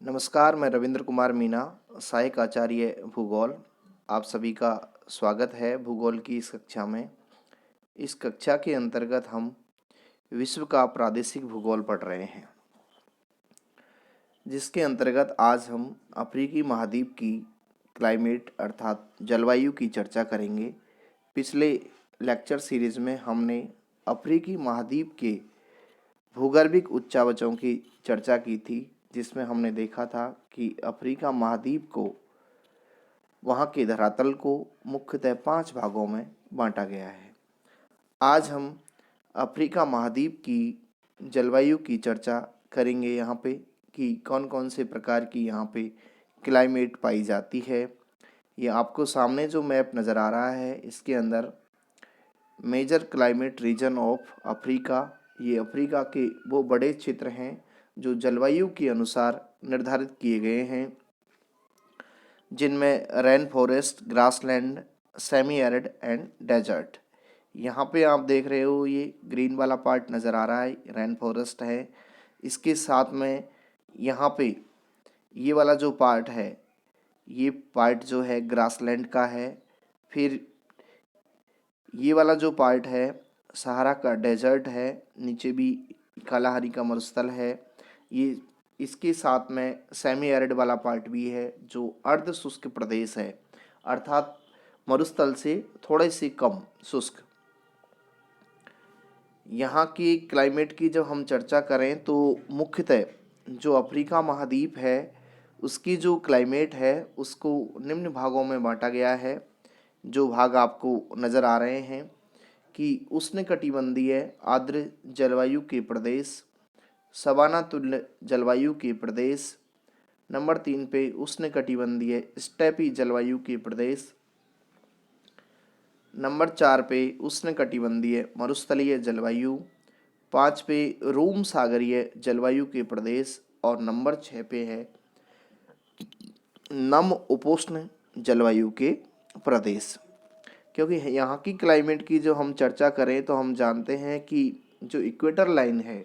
नमस्कार, मैं रविंद्र कुमार मीना, सहायक आचार्य भूगोल। आप सभी का स्वागत है भूगोल की इस कक्षा में। इस कक्षा के अंतर्गत हम विश्व का प्रादेशिक भूगोल पढ़ रहे हैं, जिसके अंतर्गत आज हम अफ्रीकी महाद्वीप की क्लाइमेट अर्थात जलवायु की चर्चा करेंगे। पिछले लेक्चर सीरीज में हमने अफ्रीकी महाद्वीप के भूगर्भिक उच्चावचों की चर्चा की थी, जिसमें हमने देखा था कि अफ्रीका महाद्वीप को, वहाँ के धरातल को मुख्यतः 5 भागों में बांटा गया है। आज हम अफ्रीका महाद्वीप की जलवायु की चर्चा करेंगे यहाँ पे कि कौन कौन से प्रकार की यहाँ पे क्लाइमेट पाई जाती है। ये आपको सामने जो मैप नज़र आ रहा है, इसके अंदर major climate region of Africa, ये अफ्रीका के वो बड़े क्षेत्र हैं जो जलवायु के अनुसार निर्धारित किए गए हैं, जिनमें rainforest, grassland, semi arid and desert. यहाँ पे आप देख रहे हो, ये ग्रीन वाला पार्ट नज़र आ रहा है, रेन फॉरेस्ट है। इसके साथ में यहाँ पे ये वाला जो पार्ट है, ये पार्ट जो है ग्रासलैंड का है। फिर ये वाला जो पार्ट है सहारा का डेजर्ट है, नीचे भी कालाहारी का मरुस्थल है। ये इसके साथ में सेमी एरिड वाला पार्ट भी है जो अर्ध शुष्क प्रदेश है, अर्थात मरुस्थल से थोड़े से कम शुष्क। यहाँ की क्लाइमेट की जब हम चर्चा करें तो मुख्यतः जो अफ्रीका महाद्वीप है उसकी जो क्लाइमेट है उसको निम्न भागों में बांटा गया है। जो भाग आपको नज़र आ रहे हैं कि उष्णकटिबंधीय आर्द्र जलवायु के प्रदेश, सवाना तुल्य जलवायु के प्रदेश, नंबर 3 पे उष्णकटिबंधीय स्टेपी जलवायु के प्रदेश, नंबर 4 पे उष्णकटिबंधीय मरुस्थलीय जलवायु, 5 पे रोम सागरीय जलवायु के प्रदेश और नंबर 6 पे है नम उपोष्ण जलवायु के प्रदेश। क्योंकि यहाँ की क्लाइमेट की जो हम चर्चा करें तो हम जानते हैं कि जो इक्वेटर लाइन है,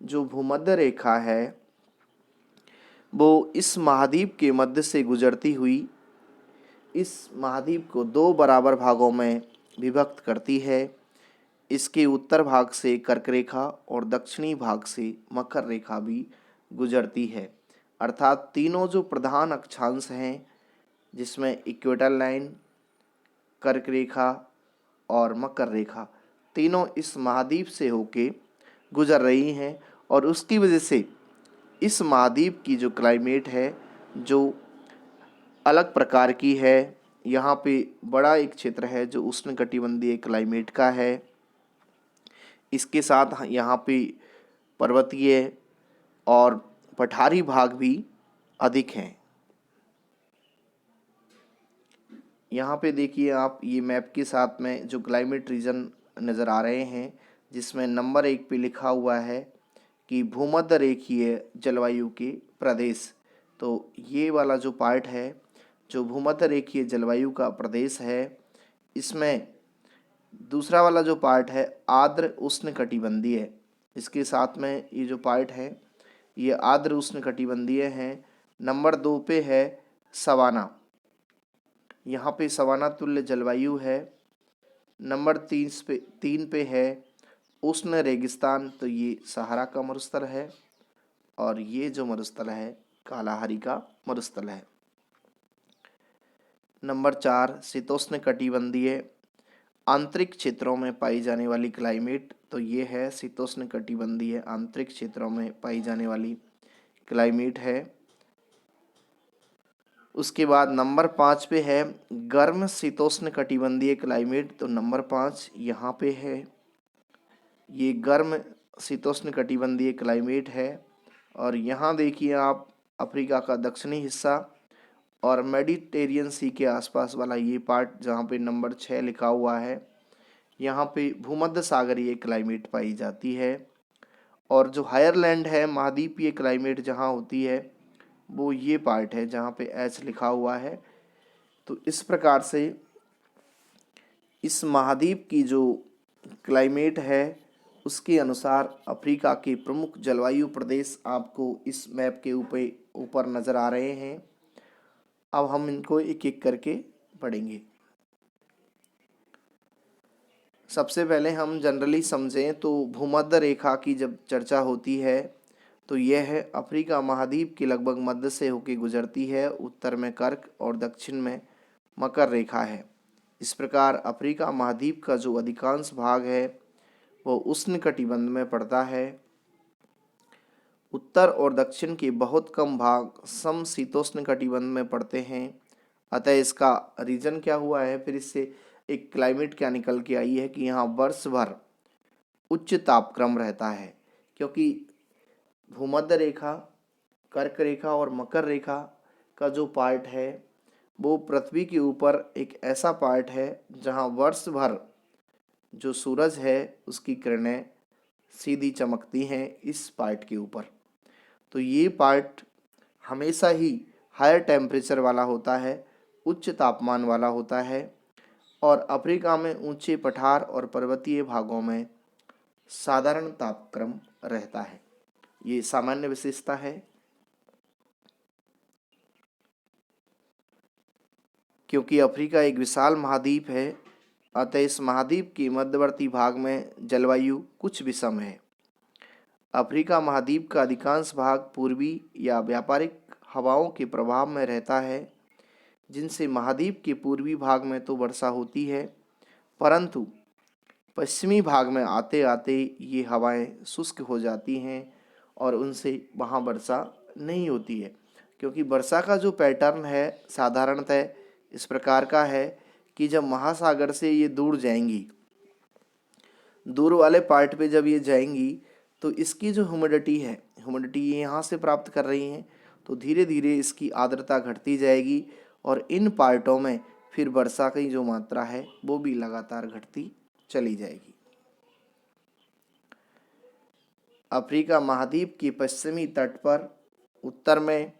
जो भूमध्य रेखा है, वो इस महाद्वीप के मध्य से गुजरती हुई इस महाद्वीप को 2 बराबर भागों में विभक्त करती है। इसके उत्तर भाग से कर्क रेखा और दक्षिणी भाग से मकर रेखा भी गुजरती है, अर्थात तीनों जो प्रधान अक्षांश हैं, जिसमें इक्वेटर लाइन, कर्क रेखा और मकर रेखा, तीनों इस महाद्वीप से होके गुजर रही हैं। और उसकी वजह से इस महाद्वीप की जो क्लाइमेट है जो अलग प्रकार की है। यहाँ पे बड़ा एक क्षेत्र है जो उष्णकटिबंधीय क्लाइमेट का है। इसके साथ यहाँ पे पर्वतीय और पठारी भाग भी अधिक हैं। यहाँ पे देखिए आप, ये मैप के साथ में जो क्लाइमेट रीजन नज़र आ रहे हैं, जिसमें नंबर 1 पे लिखा हुआ है कि भूमध्य रेखीय जलवायु के प्रदेश। तो ये वाला जो पार्ट है, जो भूमध्य रेखीय जलवायु का प्रदेश है, इसमें दूसरा वाला जो पार्ट है आर्द्र उष्णकटिबंधीय है। इसके साथ में ये जो पार्ट है ये आर्द्र उष्णकटिबंधीय है। नंबर 2 पे है सवाना, यहाँ पे सवाना तुल्य जलवायु है। नंबर 3 पे है उष्ण रेगिस्तान, तो ये सहारा का मरुस्थल है। और ये जो मरुस्थल है कालाहारी का मरुस्थल है। नंबर 4 शीतोष्ण कटिबंधीय आंतरिक क्षेत्रों में पाई जाने वाली क्लाइमेट, तो ये है शीतोष्ण कटिबंधीय आंतरिक क्षेत्रों में पाई जाने वाली क्लाइमेट है। उसके बाद नंबर 5 पे है गर्म शीतोष्ण कटिबंधीय क्लाइमेट, तो नंबर 5 यहाँ पे है, ये गर्म शीतोष्ण कटिबंधीय क्लाइमेट है। और यहाँ देखिए आप, अफ्रीका का दक्षिणी हिस्सा और मेडिटेरियन सी के आसपास वाला ये पार्ट जहाँ पे नंबर 6 लिखा हुआ है, यहाँ पे भूमध्य सागरीय क्लाइमेट पाई जाती है। और जो हायर लैंड है, महाद्वीपीय क्लाइमेट जहाँ होती है, वो ये पार्ट है जहाँ पे एच लिखा हुआ है। तो इस प्रकार से इस महाद्वीप की जो क्लाइमेट है उसके अनुसार अफ्रीका के प्रमुख जलवायु प्रदेश आपको इस मैप के ऊपर नज़र आ रहे हैं। अब हम इनको एक एक करके पढ़ेंगे। सबसे पहले हम जनरली समझें तो भूमध्य रेखा की जब चर्चा होती है तो यह है अफ्रीका महाद्वीप के लगभग मध्य से होकर गुजरती है। उत्तर में कर्क और दक्षिण में मकर रेखा है। इस प्रकार अफ्रीका महाद्वीप का जो अधिकांश भाग है वो उष्णकटिबंध में पड़ता है। उत्तर और दक्षिण के बहुत कम भाग समशीतोष्ण कटिबंध में पड़ते हैं। अतः इसका रीजन क्या हुआ है, फिर इससे एक क्लाइमेट क्या निकल के आई है कि यहाँ वर्ष भर उच्च तापक्रम रहता है, क्योंकि भूमध्य रेखा, कर्क रेखा और मकर रेखा का जो पार्ट है वो पृथ्वी के ऊपर एक ऐसा पार्ट है जहाँ वर्ष भर जो सूरज है उसकी किरणें सीधी चमकती हैं इस पार्ट के ऊपर। तो ये पार्ट हमेशा ही हायर टेम्परेचर वाला होता है, उच्च तापमान वाला होता है, और अफ्रीका में ऊंचे पठार और पर्वतीय भागों में साधारण तापक्रम रहता है। ये सामान्य विशेषता है। क्योंकि अफ्रीका एक विशाल महाद्वीप है, अतः इस महाद्वीप के मध्यवर्ती भाग में जलवायु कुछ विषम है। अफ्रीका महाद्वीप का अधिकांश भाग पूर्वी या व्यापारिक हवाओं के प्रभाव में रहता है, जिनसे महाद्वीप के पूर्वी भाग में तो वर्षा होती है, परंतु पश्चिमी भाग में आते आते ये हवाएं शुष्क हो जाती हैं और उनसे वहाँ वर्षा नहीं होती है। क्योंकि वर्षा का जो पैटर्न है साधारणतः इस प्रकार का है कि जब महासागर से ये दूर जाएंगी, दूर वाले पार्ट पे जब ये जाएंगी तो इसकी जो ह्यूमिडिटी है, ह्यूमिडिटी ये यहाँ से प्राप्त कर रही हैं, तो धीरे धीरे इसकी आर्द्रता घटती जाएगी और इन पार्टों में फिर वर्षा की जो मात्रा है वो भी लगातार घटती चली जाएगी। अफ्रीका महाद्वीप के पश्चिमी तट पर उत्तर में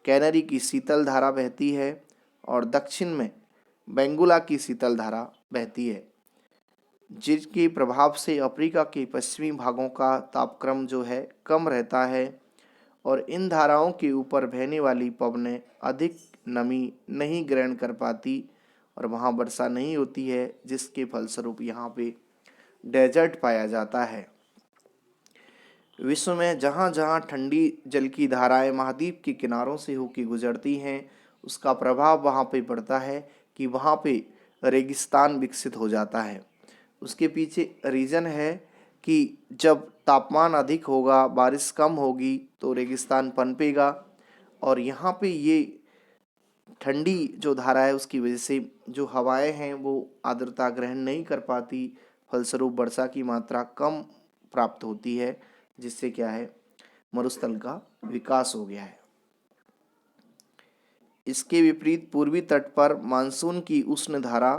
कैनरी की शीतल धारा बहती है और दक्षिण में बेंगुला की शीतल धारा बहती है, जिसके प्रभाव से अफ्रीका के पश्चिमी भागों का तापक्रम जो है कम रहता है और इन धाराओं के ऊपर बहने वाली पवनें अधिक नमी नहीं ग्रहण कर पाती और वहाँ वर्षा नहीं होती है, जिसके फलस्वरूप यहाँ पे डेजर्ट पाया जाता है। विश्व में जहाँ जहाँ ठंडी जल की धाराएं महाद्वीप के किनारों से होकर गुजरती हैं, उसका प्रभाव वहाँ पे पड़ता है कि वहाँ पे रेगिस्तान विकसित हो जाता है। उसके पीछे रीज़न है कि जब तापमान अधिक होगा, बारिश कम होगी तो रेगिस्तान पनपेगा और यहाँ पे ये ठंडी जो धारा है उसकी वजह से जो हवाएं हैं वो आर्द्रता ग्रहण नहीं कर पाती, फलस्वरूप वर्षा की मात्रा कम प्राप्त होती है, जिससे क्या है मरुस्थल का विकास हो गया है। इसके विपरीत पूर्वी तट पर मानसून की उष्ण धारा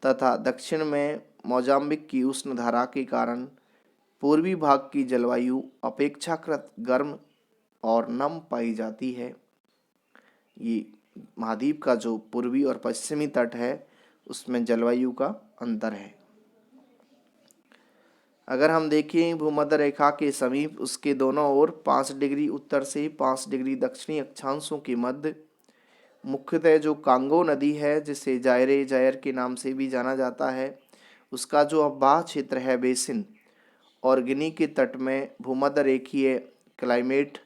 तथा दक्षिण में मोजाम्बिक की उष्ण धारा के कारण पूर्वी भाग की जलवायु अपेक्षाकृत गर्म और नम पाई जाती है। ये महाद्वीप का जो पूर्वी और पश्चिमी तट है उसमें जलवायु का अंतर है। अगर हम देखें भूमध्य रेखा के समीप उसके दोनों ओर 5 डिग्री उत्तर से 5 डिग्री दक्षिणी अक्षांशों के मध्य मुख्यतः जो कांगो नदी है, जिसे जायर के नाम से भी जाना जाता है, उसका जो अववाह क्षेत्र है बेसिन और गिनी के तट में भूमध्य रेखीय क्लाइमेट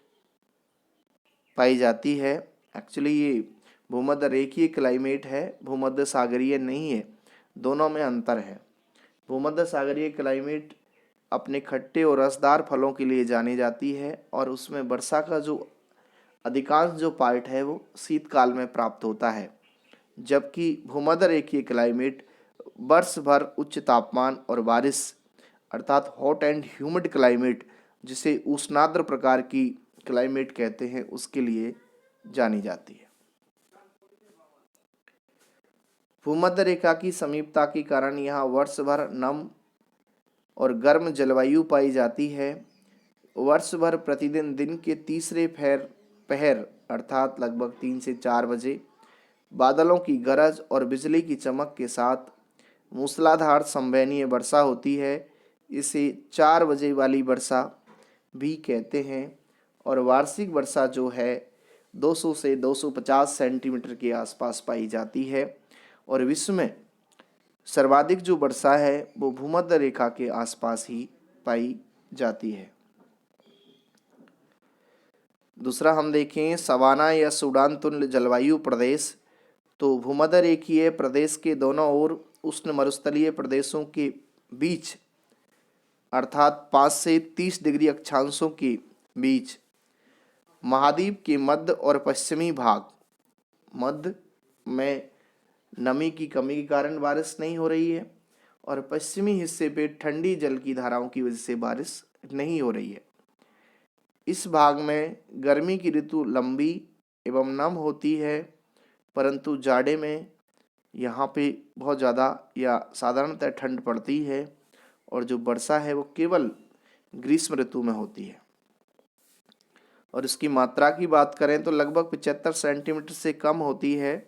पाई जाती है। एक्चुअली ये भूमध्य रेखीय क्लाइमेट है, भूमध्य सागरीय नहीं है, दोनों में अंतर है। भूमध्य सागरीय क्लाइमेट अपने खट्टे और रसदार फलों के लिए जानी जाती है और उसमें वर्षा का जो अधिकांश जो पार्ट है वो शीतकाल में प्राप्त होता है, जबकि भूमध्य रेखीय क्लाइमेट वर्ष भर उच्च तापमान और बारिश अर्थात हॉट एंड ह्यूमिड क्लाइमेट, जिसे उष्णाद्र प्रकार की क्लाइमेट कहते हैं, उसके लिए जानी जाती है। भूमध्य रेखा की समीपता के कारण यहाँ वर्ष भर नम और गर्म जलवायु पाई जाती है। वर्ष भर प्रतिदिन दिन के तीसरे पहर अर्थात लगभग 3 से 4 बजे बादलों की गरज और बिजली की चमक के साथ मूसलाधार संवहनीय वर्षा होती है। इसे 4 बजे वाली वर्षा भी कहते हैं। और वार्षिक वर्षा जो है 200 से 250 सेंटीमीटर के आसपास पाई जाती है। और विश्व में सर्वाधिक जो वर्षा है वो भूमध्य रेखा के आसपास ही पाई जाती है। दूसरा हम देखें सवाना या सूडान तुल्य जलवायु प्रदेश। तो भूमध्य रेखीय प्रदेश के दोनों ओर उष्ण मरुस्थलीय प्रदेशों के बीच अर्थात 5 से 30 डिग्री अक्षांशों के बीच महाद्वीप के मध्य और पश्चिमी भाग, मध्य में नमी की कमी के कारण बारिश नहीं हो रही है और पश्चिमी हिस्से पे ठंडी जल की धाराओं की वजह से बारिश नहीं हो रही है। इस भाग में गर्मी की ऋतु लंबी एवं नम होती है, परंतु जाड़े में यहाँ पे बहुत ज़्यादा या साधारणतः ठंड पड़ती है और जो वर्षा है वो केवल ग्रीष्म ऋतु में होती है। और इसकी मात्रा की बात करें तो लगभग 75 सेंटीमीटर से कम होती है।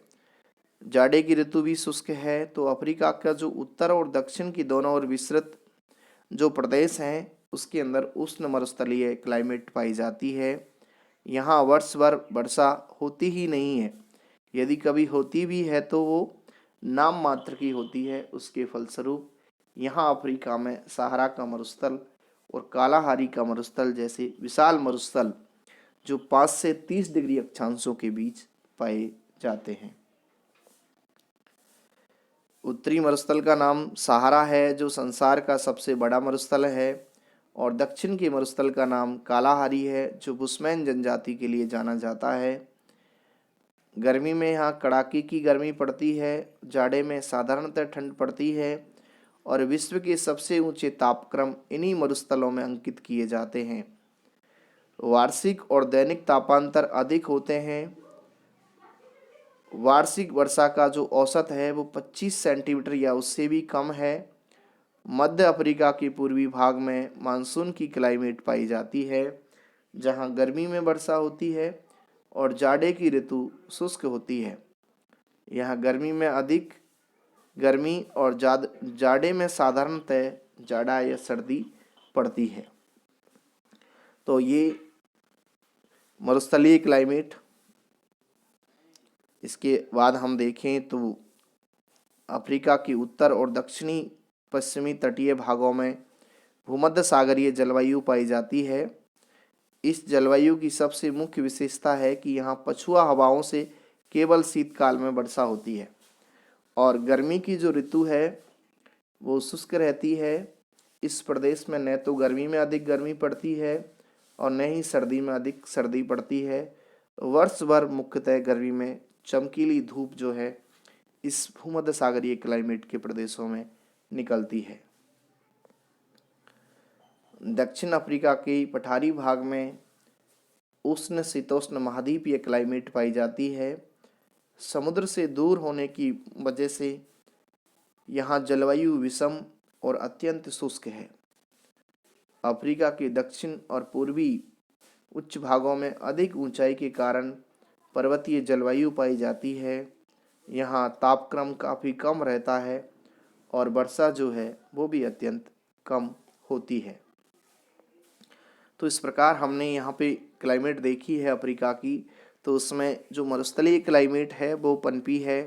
जाड़े की ऋतु भी शुष्क है। तो अफ्रीका का जो उत्तर और दक्षिण की दोनों ओर विस्तृत जो प्रदेश हैं उसके अंदर उष्ण मरुस्थलीय क्लाइमेट पाई जाती है। यहाँ वर्ष भर वर्षा होती ही नहीं है, यदि कभी होती भी है तो वो नाम मात्र की होती है। उसके फलस्वरूप यहाँ अफ्रीका में सहारा का मरुस्थल और कालाहारी का मरुस्थल जैसे विशाल मरुस्थल जो 5 से 30 डिग्री अक्षांशों के बीच पाए जाते हैं। उत्तरी मरुस्थल का नाम सहारा है जो संसार का सबसे बड़ा मरुस्थल है और दक्षिण के मरुस्थल का नाम कालाहारी है जो बुशमैन जनजाति के लिए जाना जाता है। गर्मी में यहाँ कड़ाके की गर्मी पड़ती है, जाड़े में साधारणतः ठंड पड़ती है और विश्व के सबसे ऊंचे तापक्रम इन्हीं मरुस्थलों में अंकित किए जाते हैं। वार्षिक और दैनिक तापांतर अधिक होते हैं। वार्षिक वर्षा का जो औसत है वो 25 सेंटीमीटर या उससे भी कम है। मध्य अफ्रीका के पूर्वी भाग में मानसून की क्लाइमेट पाई जाती है जहां गर्मी में वर्षा होती है और जाड़े की ऋतु शुष्क होती है। यहाँ गर्मी में अधिक गर्मी और जाड़े में साधारणतः जाड़ा या सर्दी पड़ती है। तो ये मरुस्थलीय क्लाइमेट। इसके बाद हम देखें तो अफ्रीका के उत्तर और दक्षिणी पश्चिमी तटीय भागों में भूमध्य सागरीय जलवायु पाई जाती है। इस जलवायु की सबसे मुख्य विशेषता है कि यहाँ पछुआ हवाओं से केवल शीतकाल में वर्षा होती है और गर्मी की जो ऋतु है वो शुष्क रहती है। इस प्रदेश में न तो गर्मी में अधिक गर्मी पड़ती है और न ही सर्दी में अधिक सर्दी पड़ती है। वर्ष भर मुख्यतः गर्मी में चमकीली धूप जो है इस भूमध्य सागरीय क्लाइमेट के प्रदेशों में निकलती है। दक्षिण अफ्रीका के पठारी भाग में उष्ण शीतोष्ण महाद्वीपीय क्लाइमेट पाई जाती है। समुद्र से दूर होने की वजह से यहाँ जलवायु विषम और अत्यंत शुष्क है। अफ्रीका के दक्षिण और पूर्वी उच्च भागों में अधिक ऊंचाई के कारण पर्वतीय जलवायु पाई जाती है। यहाँ तापक्रम काफ़ी कम रहता है और वर्षा जो है वो भी अत्यंत कम होती है। तो इस प्रकार हमने यहाँ पे क्लाइमेट देखी है अफ्रीका की। तो उसमें जो मरुस्थलीय क्लाइमेट है वो पनपी है।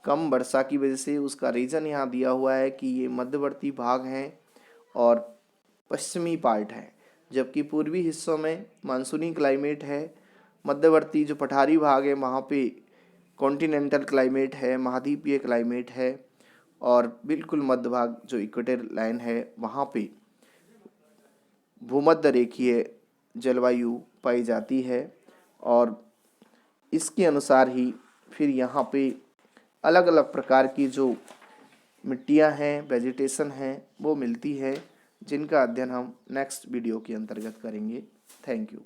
कम वर्षा की वजह से उसका रीज़न यहाँ दिया हुआ है कि ये मध्यवर्ती भाग हैं और पश्चिमी पार्ट है, जबकि पूर्वी हिस्सों में मानसूनी क्लाइमेट है। मध्यवर्ती जो पठारी भाग है वहाँ पे कॉन्टिनेंटल क्लाइमेट है, महाद्वीपीय क्लाइमेट है और बिल्कुल मध्य भाग जो इक्वेटर लाइन है वहाँ पे भूमध्य रेखीय जलवायु पाई जाती है। और इसके अनुसार ही फिर यहाँ पे अलग अलग प्रकार की जो मिट्टियाँ हैं, वेजिटेशन हैं वो मिलती है, जिनका अध्ययन हम नेक्स्ट वीडियो के अंतर्गत करेंगे। Thank you.